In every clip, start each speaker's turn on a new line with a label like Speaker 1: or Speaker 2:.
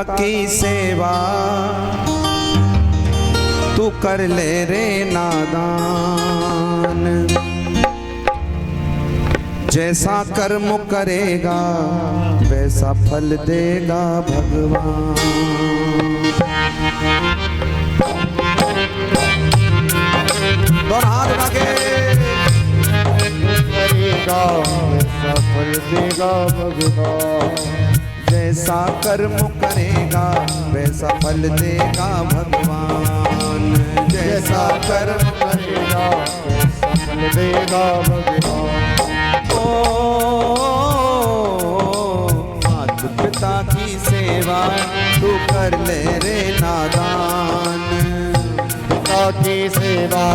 Speaker 1: की सेवा तू कर ले रे नादान। जैसा कर्म करेगा वैसा फल देगा भगवान। दोनों हाथ लगे।
Speaker 2: करेगा वैसा फल देगा भगवान।
Speaker 1: जैसा कर्म करेगा वैसा फल देगा भगवान।
Speaker 2: जैसा कर्म करेगा वैसा फल देगा भगवान।
Speaker 1: ओ माता पिता की सेवा तू कर ले रे नादान।
Speaker 2: पिता की सेवा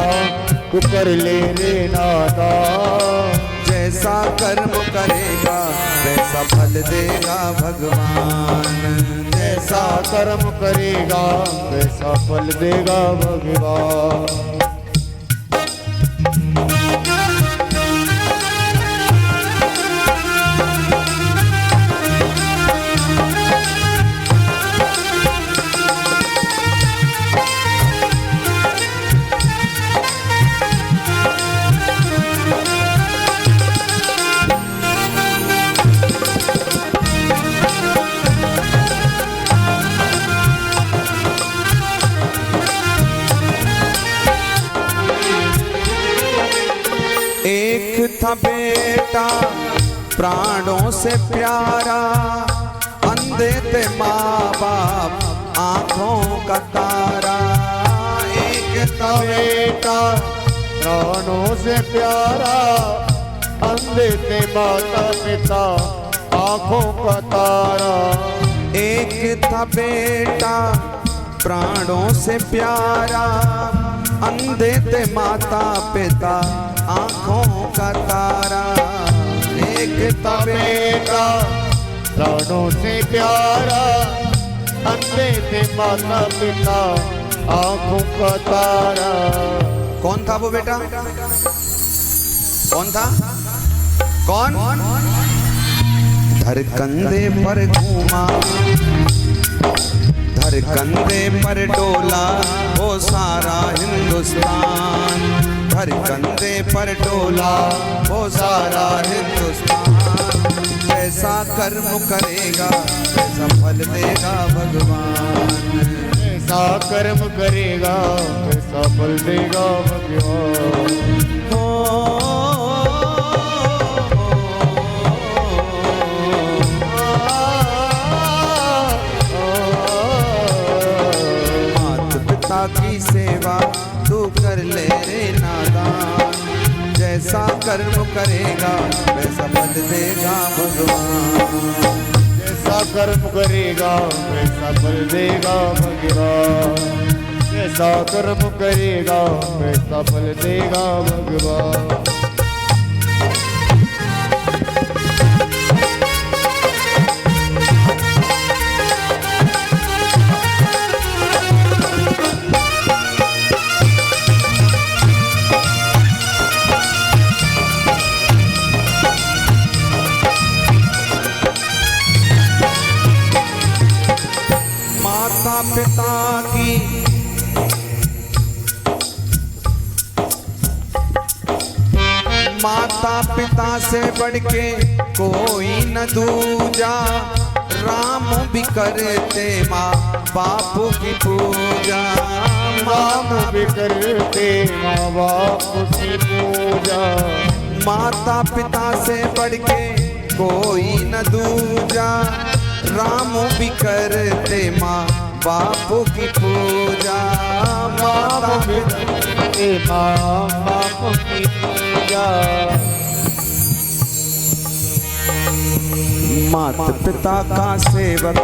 Speaker 2: तू कर ले रे नादान।
Speaker 1: जैसा कर्म करेगा वैसा फल देगा भगवान।
Speaker 2: जैसा कर्म करेगा वैसा फल देगा भगवान।
Speaker 1: एक था बेटा प्राणों से प्यारा, अंधे थे माँ बाप आंखों का तारा। एक था
Speaker 2: बेटा प्राणों से प्यारा, अंधे थे माता पिता आंखों का तारा।
Speaker 1: एक था बेटा प्राणों से प्यारा, अंधे थे माता पिता आंखों का तारा। एक था बेटा
Speaker 2: प्राणों से प्यारा, अंधे थे माता पिता आंखों का तारा।
Speaker 1: कौन था वो बेटा? कौन था? कौन? धर कंधे पर घूमा, धर कंधे पर डोला वो सारा हिंदुस्तान। धर कंधे पर डोला वो सारा हिंदुस्तान। जैसा कर्म करेगा वैसा फल देगा भगवान।
Speaker 2: जैसा कर्म करेगा वैसा फल देगा भगवान।
Speaker 1: माता पिता की सेवा तू कर ले रे नादान। जैसा कर्म करेगा वैसा फल देगा भगवान।
Speaker 2: जैसा कर्म करेगा वैसा फल देगा भगवान। जैसा कर्म करेगा वैसा फल देगा भगवान।
Speaker 1: माता पिता की माता पिता से बढ़ के कोई न दूजा। राम भी करते माँ बाप की पूजा।
Speaker 2: राम भी करते माँ बाप की पूजा।
Speaker 1: माता पिता से बढ़ के कोई न दूजा। राम भी करते माँ बाप की पूजा। माता
Speaker 2: करते माँ बाप की पूजा।
Speaker 1: माता पिता का सेवक,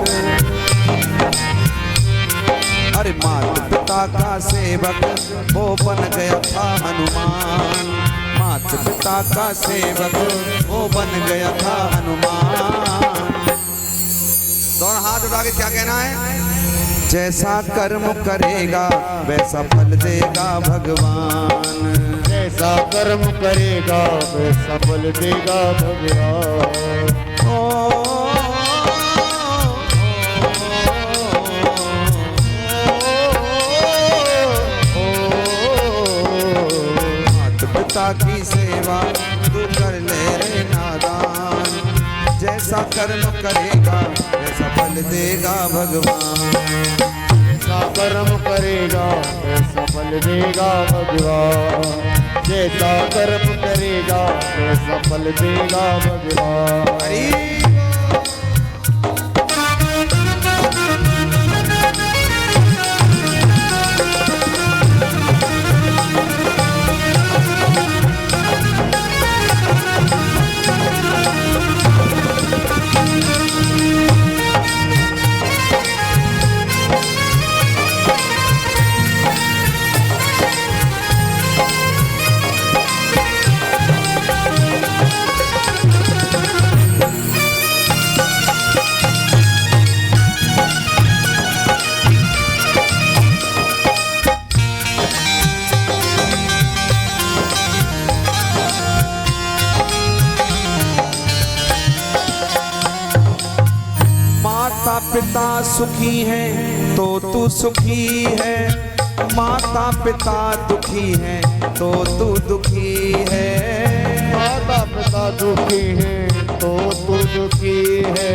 Speaker 1: अरे माता पिता का सेवक वो बन गया था हनुमान। माता पिता का सेवक वो बन गया था हनुमान। दोनों हाथ उठा के क्या कहना है? जैसा कर्म करेगा वैसा फल देगा भगवान।
Speaker 2: जैसा कर्म करेगा वैसा फल देगा भगवान।
Speaker 1: पिता की सेवा तू कर ले रे नादान। जैसा कर्म करेगा वैसा फल देगा भगवान।
Speaker 2: जैसा कर्म करेगा वैसा फल देगा भगवान। जैसा कर्म करेगा वैसा फल देगा भगवान।
Speaker 1: हरि माता पिता सुखी है तो तू सुखी है। माता पिता दुखी है तो तू दुखी है।
Speaker 2: माता पिता दुखी है तो तू दुखी है।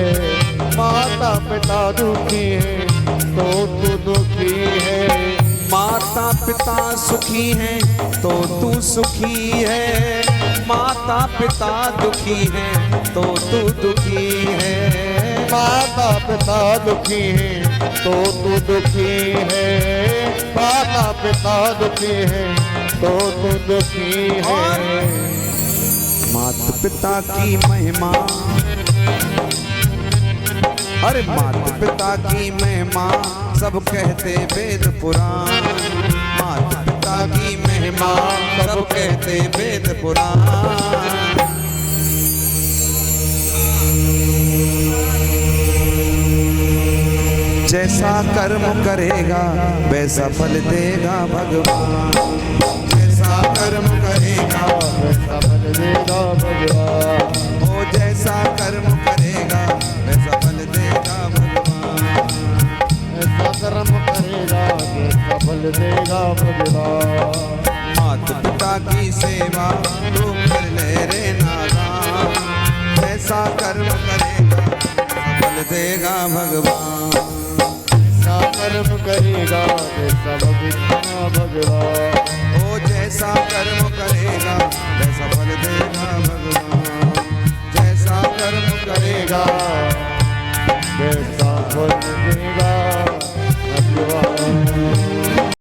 Speaker 2: माता पिता दुखी है तो तू दुखी है।
Speaker 1: माता पिता सुखी है तो तू सुखी है। माता पिता दुखी है तो तू दुखी है।
Speaker 2: माता पिता दुखी है तो तू दुखी है। माता पिता दुखी है तो तू दुखी है।
Speaker 1: माता पिता की महिमा, अरे माता पिता की महिमा सब कहते वेद पुराण। माता पिता की महिमा सब कहते वेद पुराण। जैसा कर्म करेगा वैसा फल देगा भगवान। जैसा कर्म करेगा
Speaker 2: वैसा फल देगा भगवान।
Speaker 1: ओ जैसा कर्म करेगा वैसा फल देगा भगवान।
Speaker 2: ऐसा कर्म करेगा वैसा फल देगा भगवान।
Speaker 1: माता पिता की सेवा तू कर ले रे नादान। जैसा कर्म करेगा वैसा फल देगा भगवान।
Speaker 2: ऐसा कर्म करेगा वैसा भगवान भगवान।
Speaker 1: ओ जैसा कर्म करेगा वैसा फल देगा भगवान। जैसा कर्म करेगा
Speaker 2: वैसा फल देगा